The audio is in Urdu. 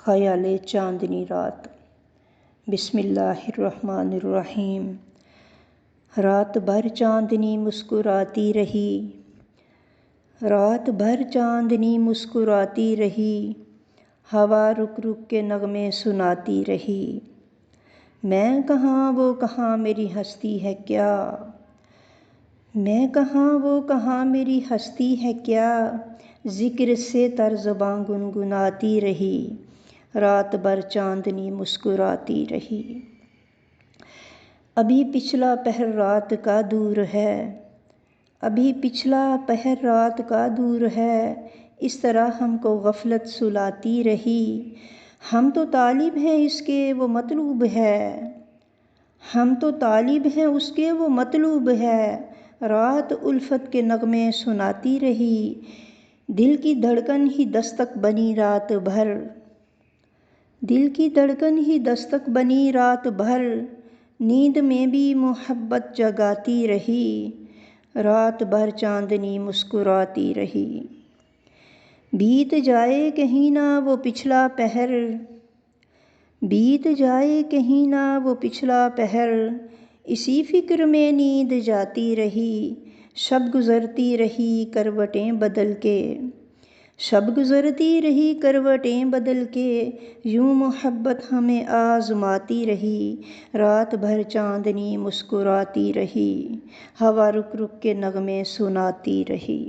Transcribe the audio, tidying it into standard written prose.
خیال چاندنی رات۔ بسم اللہ الرحمن الرحیم۔ رات بھر چاندنی مسکراتی رہی، رات بھر چاندنی مسکراتی رہی، ہوا رک رک کے نغمے سناتی رہی۔ میں کہاں وہ کہاں میری ہستی ہے کیا، میں کہاں وہ کہاں میری ہستی ہے کیا، ذکر سے تر زباں گنگناتی رہی، رات بھر چاندنی مسکراتی رہی۔ ابھی پچھلا پہر رات کا دور ہے، ابھی پچھلا پہر رات کا دور ہے، اس طرح ہم کو غفلت سلاتی رہی۔ ہم تو طالب ہیں اس کے وہ مطلوب ہے، ہم تو طالب ہیں اس کے وہ مطلوب ہے، رات الفت کے نغمے سناتی رہی، دل کی دھڑکن ہی دستک بنی رات بھر، دل کی دھڑکن ہی دستک بنی رات بھر، نیند میں بھی محبت جگاتی رہی، رات بھر چاندنی مسکراتی رہی۔ بیت جائے کہیں نہ وہ پچھلا پہر، بیت جائے کہیں نہ وہ پچھلا پہر، اسی فکر میں نیند جاتی رہی، شب گزرتی رہی کروٹیں بدل کے، شب گزرتی رہی کروٹیں بدل کے، یوں محبت ہمیں آزماتی رہی، رات بھر چاندنی مسکراتی رہی، ہوا رک رک کے نغمے سناتی رہی۔